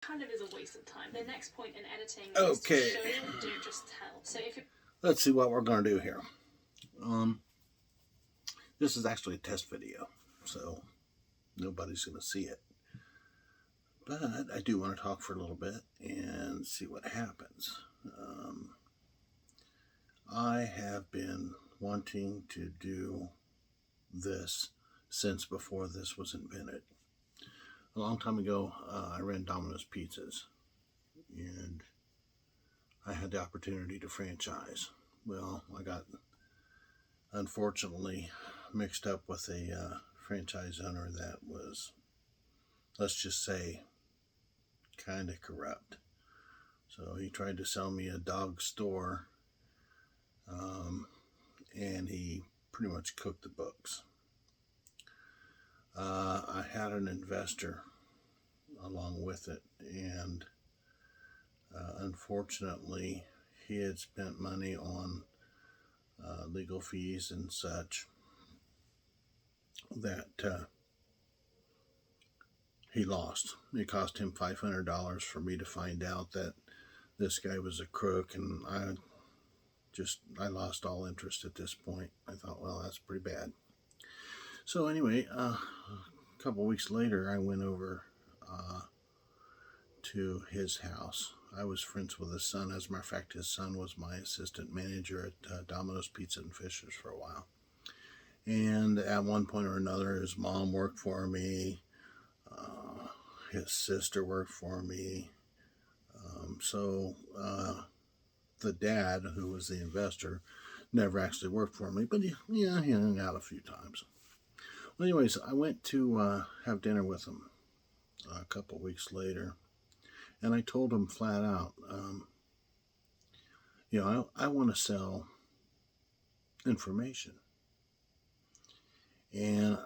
kind of is a waste of time. The next point in editing is to show, don't just tell. So if you let's see what we're going to do here. This is actually a test video, so nobody's going to see it. But I do want to talk for a little bit and see what happens. I have been wanting to do this since before this was invented. A long time ago, I ran Domino's Pizzas, and I had the opportunity to franchise. Well, I got, unfortunately, mixed up with a franchise owner that was, let's just say, kind of corrupt. So he tried to sell me a dog store, and he pretty much cooked the books. I had an investor along with it, and unfortunately he had spent money on legal fees and such that he lost. It cost him $500 for me to find out that this guy was a crook, and I lost all interest at this point. I thought, well, that's pretty bad. So anyway, a couple weeks later, I went over to his house. I was friends with his son. As a matter of fact, his son was my assistant manager at Domino's Pizza and Fishers for a while. And at one point or another, his mom worked for me. His sister worked for me. So the dad, who was the investor, never actually worked for me, but he hung out a few times. Well, anyways, I went to have dinner with him a couple weeks later, and I told him flat out, I want to sell information. And,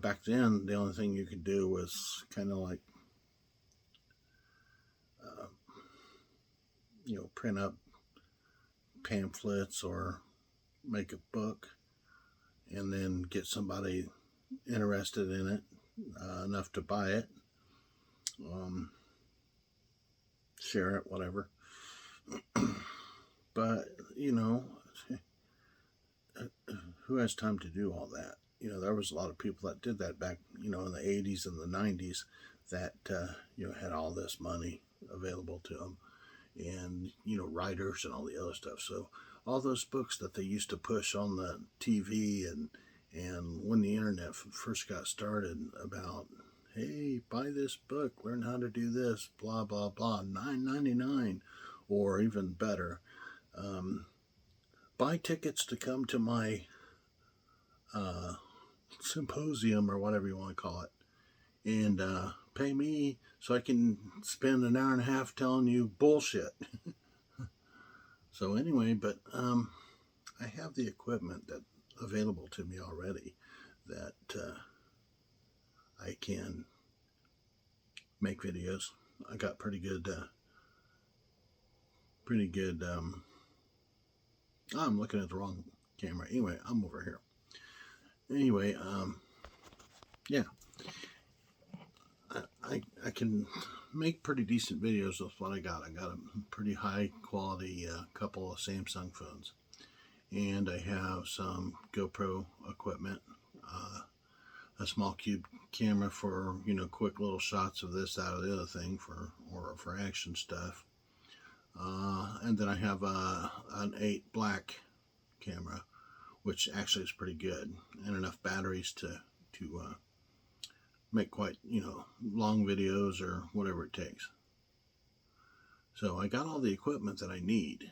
back then, the only thing you could do was kind of like, print up pamphlets or make a book and then get somebody interested in it, enough to buy it, share it, whatever. But, who has time to do all that? There was a lot of people that did that back, in the 80s and the 90s that, had all this money available to them, and, writers and all the other stuff. So all those books that they used to push on the TV and when the internet first got started about, hey, buy this book, learn how to do this, blah, blah, blah, $9.99, or even better, buy tickets to come to my symposium, or whatever you want to call it, and pay me so I can spend an hour and a half telling you bullshit. So anyway, but I have the equipment that available to me already that I can make videos. I got pretty good I'm looking at the wrong camera. Anyway, I'm over here. Anyway, yeah, I can make pretty decent videos with what I got. I got a pretty high quality couple of Samsung phones, and I have some GoPro equipment, a small cube camera for quick little shots of this, that, or the other thing for action stuff, and then I have an 8 black camera, which actually is pretty good, and enough batteries to make quite, long videos or whatever it takes. So I got all the equipment that I need.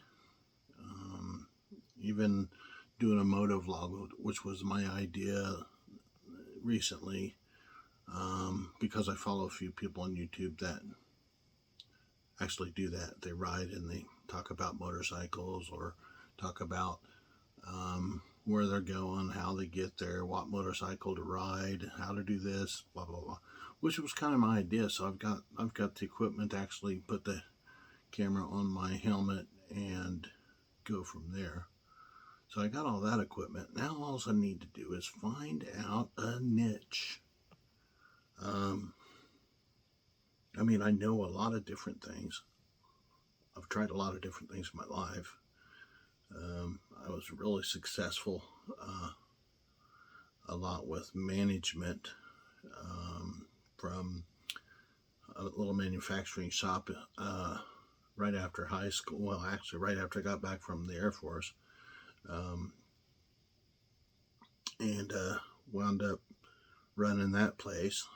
Even doing a moto vlog, which was my idea recently, because I follow a few people on YouTube that actually do that. They ride and they talk about motorcycles, or talk about where they're going, how they get there, what motorcycle to ride, how to do this, blah blah blah, which was kind of my idea. So I've got the equipment to actually put the camera on my helmet and go from there. So I got all that equipment. Now all I need to do is find out a niche. I mean, I know a lot of different things. I've tried a lot of different things in my life. I was really successful a lot with management from a little manufacturing shop right after high school. Well, actually, right after I got back from the Air Force, um, and wound up running that place.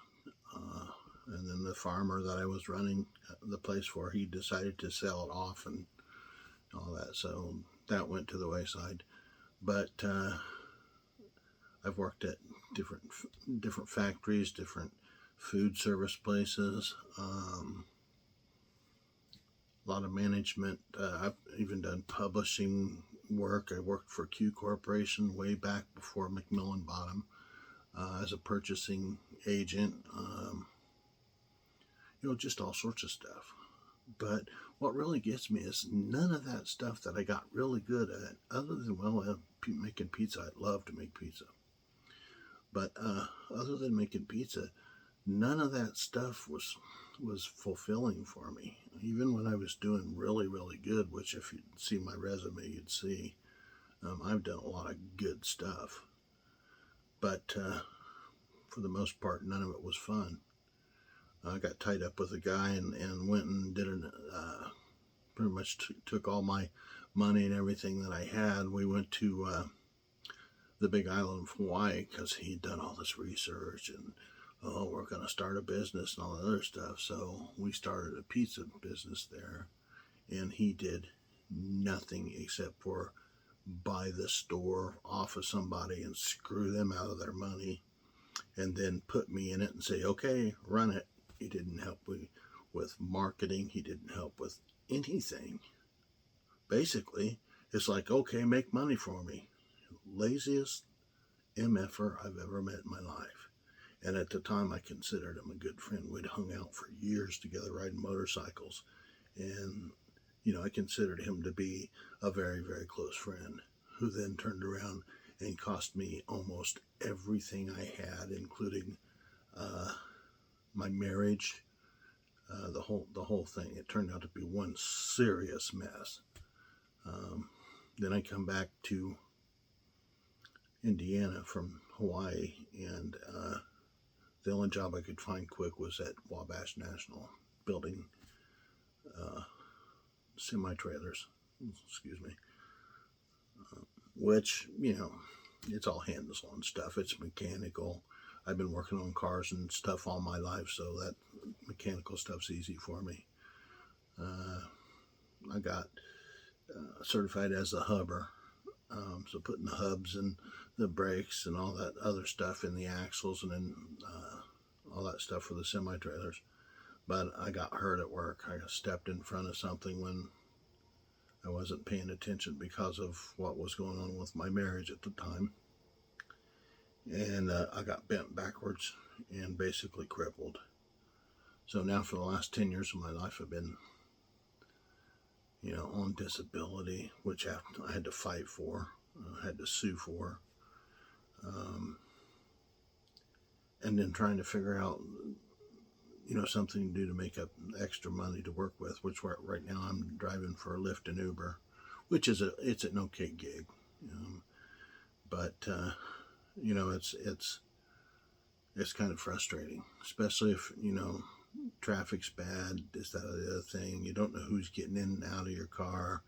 And then the farmer that I was running the place for, he decided to sell it off and all that. So that went to the wayside. But I've worked at different factories, different food service places, a lot of management. I've even done publishing work. I worked for Q Corporation way back before Macmillan bought them as a purchasing agent. Just all sorts of stuff. But what really gets me is none of that stuff that I got really good at, other than, making pizza. I love to make pizza. But other than making pizza, none of that stuff was fulfilling for me. Even when I was doing really, really good, which if you'd see my resume, you'd see I've done a lot of good stuff. But for the most part, none of it was fun. I got tied up with a guy and went and did pretty much took all my money and everything that I had. We went to the big island of Hawaii because he'd done all this research and, we're going to start a business and all that other stuff. So we started a pizza business there, and he did nothing except for buy the store off of somebody and screw them out of their money and then put me in it and say, okay, run it. He didn't help me with marketing. He didn't help with anything. Basically, it's like, okay, make money for me. Laziest MFer I've ever met in my life. And at the time, I considered him a good friend. We'd hung out for years together riding motorcycles. And, I considered him to be a very, very close friend, who then turned around and cost me almost everything I had, including my marriage, the whole thing. It turned out to be one serious mess. Then I come back to Indiana from Hawaii, and the only job I could find quick was at Wabash National, building semi-trailers, excuse me, which, it's all hands-on stuff. It's mechanical. I've been working on cars and stuff all my life, so that mechanical stuff's easy for me. I got certified as a hubber, so putting the hubs and the brakes and all that other stuff in the axles and then all that stuff for the semi-trailers. But I got hurt at work. I stepped in front of something when I wasn't paying attention because of what was going on with my marriage at the time. And I got bent backwards and basically crippled. So now for the last 10 years of my life, I've been, on disability, which I had to fight for, had to sue for. And then trying to figure out, something to do to make up extra money to work with, which right now I'm driving for a Lyft and Uber, which is it's an okay gig. But, it's kind of frustrating, especially if, traffic's bad, this, that, or the other thing. You don't know who's getting in and out of your car.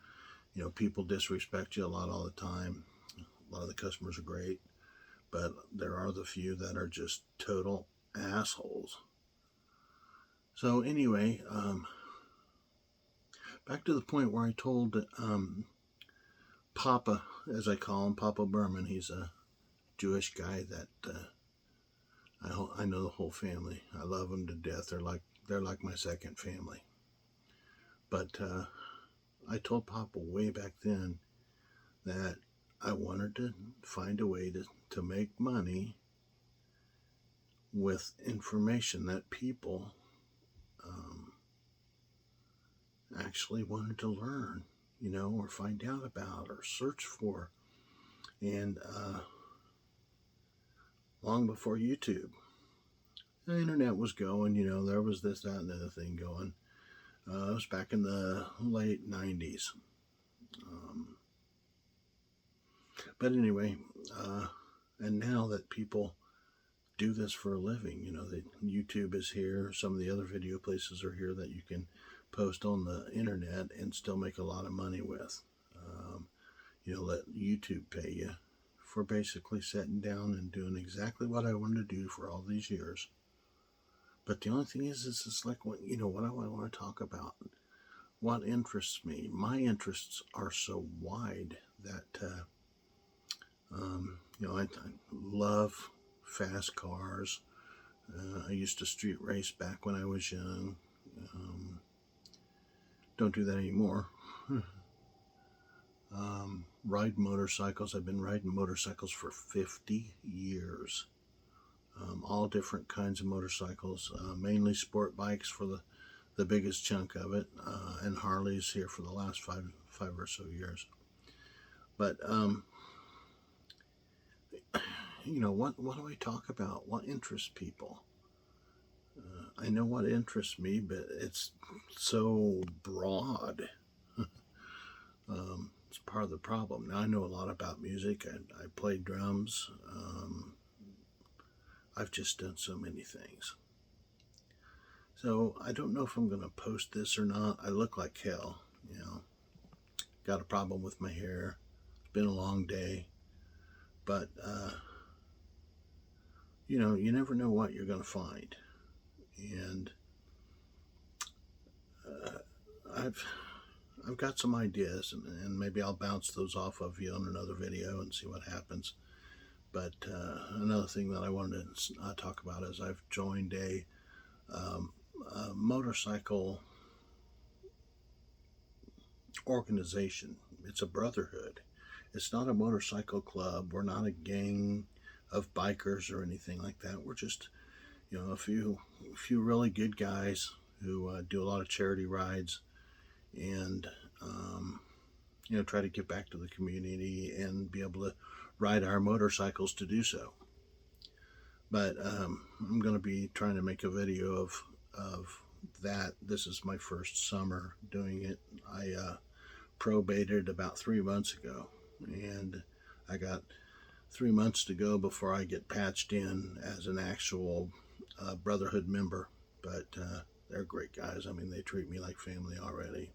People disrespect you a lot all the time. A lot of the customers are great, but there are the few that are just total assholes. So anyway, back to the point where I told Papa, as I call him, Papa Berman. He's a Jewish guy that I know the whole family. I love them to death. They're like my second family. But I told Papa way back then that I wanted to find a way to make money with information that people actually wanted to learn, or find out about or search for. And long before YouTube, the internet was going, there was this, that, and the other thing going. It was back in the late 90s. Um, but anyway, and now that people do this for a living, that YouTube is here, some of the other video places are here that you can post on the internet and still make a lot of money with. Let YouTube pay you for basically sitting down and doing exactly what I wanted to do for all these years. But the only thing is it's like what I want to talk about. What interests me? My interests are so wide that I love fast cars. I used to street race back when I was young. Don't do that anymore. Ride motorcycles. I've been riding motorcycles for 50 years. All different kinds of motorcycles, mainly sport bikes for the biggest chunk of it, and Harleys here for the last five or so years. But what do I talk about? What interests people? I know what interests me, but it's so broad. It's part of the problem. Now I know a lot about music. I play drums. I've just done so many things. So I don't know if I'm going to post this or not. I look like hell, Got a problem with my hair. It's been a long day. But, you never know what you're going to find. And I've got some ideas, and maybe I'll bounce those off of you on another video and see what happens. But another thing that I wanted to talk about is I've joined a motorcycle organization. It's a brotherhood. It's not a motorcycle club. We're not a gang of bikers or anything like that. We're just, a few really good guys who do a lot of charity rides and try to give back to the community and be able to ride our motorcycles to do so. But I'm going to be trying to make a video of that. This is my first summer doing it. I probated about 3 months ago, and I got 3 months to go before I get patched in as an actual brotherhood member. But they're great guys. I mean, they treat me like family already.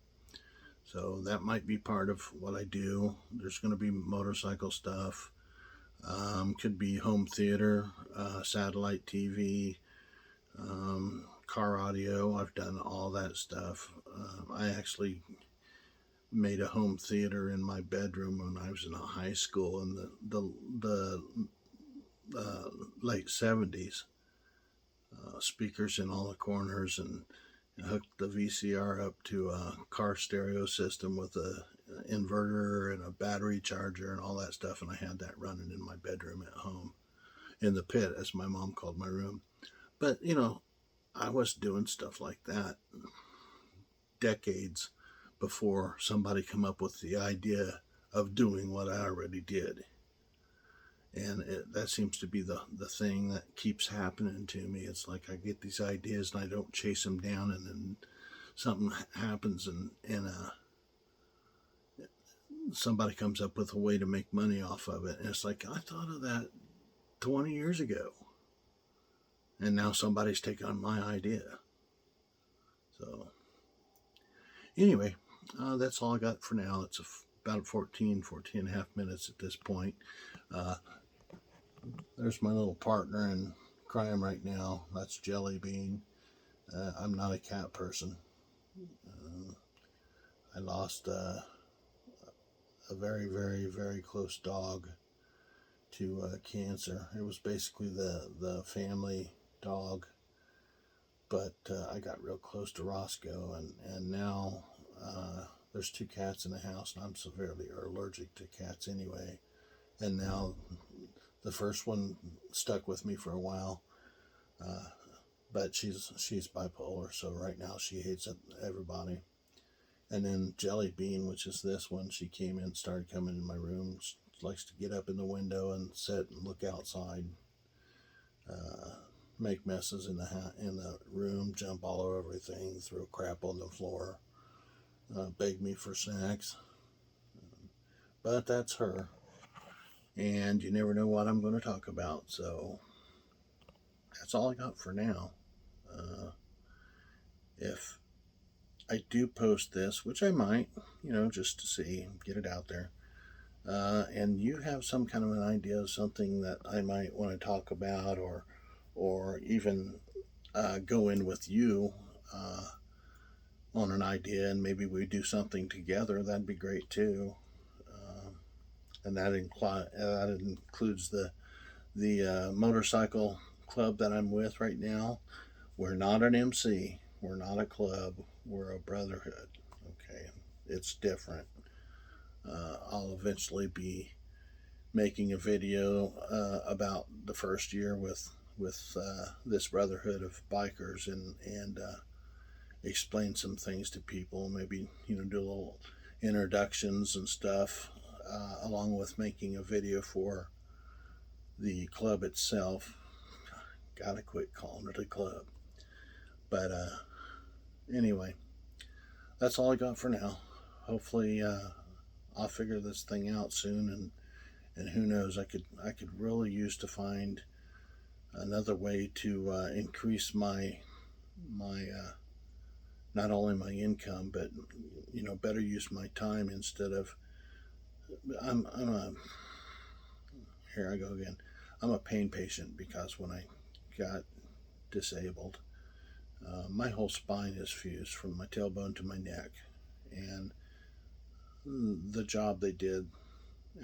So that might be part of what I do. There's going to be motorcycle stuff. Could be home theater, satellite TV, car audio. I've done all that stuff. I actually made a home theater in my bedroom when I was in high school in the late 70s. Speakers in all the corners, and hooked the VCR up to a car stereo system with a inverter and a battery charger and all that stuff, and I had that running in my bedroom at home, in the pit, as my mom called my room. But I was doing stuff like that decades before somebody come up with the idea of doing what I already did. And that seems to be the thing that keeps happening to me. It's like I get these ideas and I don't chase them down, and then something happens, and somebody comes up with a way to make money off of it. And it's like, I thought of that 20 years ago. And now somebody's taken on my idea. So, anyway, that's all I got for now. It's about 14 and a half minutes at this point. There's my little partner in crime right now. That's Jelly Bean. I'm not a cat person. I lost a very, very, very close dog to cancer. It was basically the family dog, but I got real close to Roscoe, and now there's 2 cats in the house, and I'm severely allergic to cats anyway. And now the first one stuck with me for a while, but she's bipolar, so right now she hates everybody. And then Jelly Bean, which is this one, she came in, started coming in my room. She likes to get up in the window and sit and look outside. make messes in the room, jump all over everything, throw crap on the floor, beg me for snacks. But that's her, and you never know what I'm going to talk about. So that's all I got for now. If I do post this, which I might, just to see, get it out there, and you have some kind of an idea of something that I might want to talk about, or even go in with you on an idea, and maybe we do something together, that'd be great too. And that includes the motorcycle club that I'm with right now. We're not an MC. We're not a club. We're a brotherhood. Okay, it's different. I'll eventually be making a video about the first year with this brotherhood of bikers, and explain some things to people. Maybe do little introductions and stuff, along with making a video for the club itself. Gotta quit calling it a club. But anyway, that's all I got for now. Hopefully, I'll figure this thing out soon, and who knows, I could really use to find another way to increase my not only my income, but better use my time instead of here I go again. I'm a pain patient, because when I got disabled, my whole spine is fused from my tailbone to my neck, and the job they did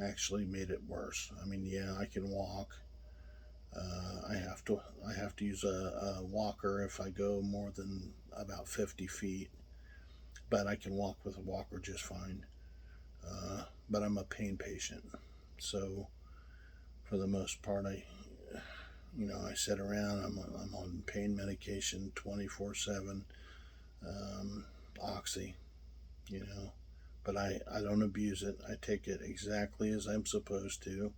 actually made it worse. I mean, yeah, I can walk. I have to use a walker if I go more than about 50 feet, but I can walk with a walker just fine. But I'm a pain patient, so for the most part, I sit around. I'm on pain medication 24/7, oxy, but I don't abuse it. I take it exactly as I'm supposed to,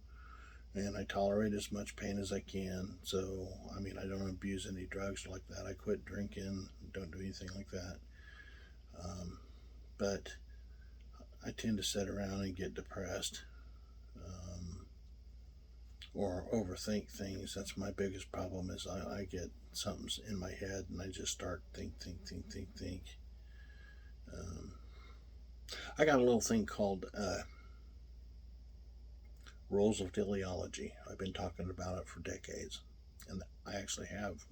and I tolerate as much pain as I can. So, I mean, I don't abuse any drugs like that. I quit drinking, don't do anything like that. But I tend to sit around and get depressed, or overthink things. That's my biggest problem, is I get something in my head and I just start think. I got a little thing called rules of Dilliology. I've been talking about it for decades, and I actually have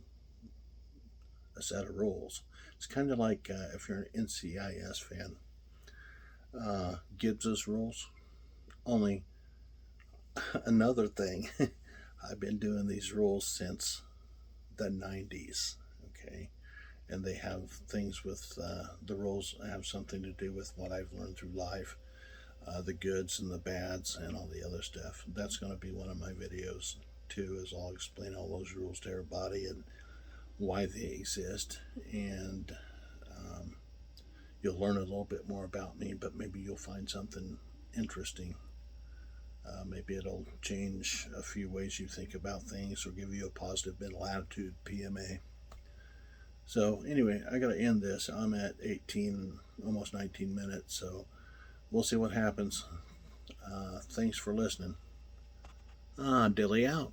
a set of rules. It's kind of like if you're an NCIS fan, Gibbs's rules. Only another thing, I've been doing these rules since the 90s, okay? And they have things with, the rules have something to do with what I've learned through life, the goods and the bads and all the other stuff. That's going to be one of my videos too, is I'll explain all those rules to everybody and why they exist. And you'll learn a little bit more about me, but maybe you'll find something interesting. Maybe it'll change a few ways you think about things, or give you a positive mental attitude, PMA. So anyway, I gotta end this. I'm at 18, almost 19 minutes, so we'll see what happens. Thanks for listening. Dilly out.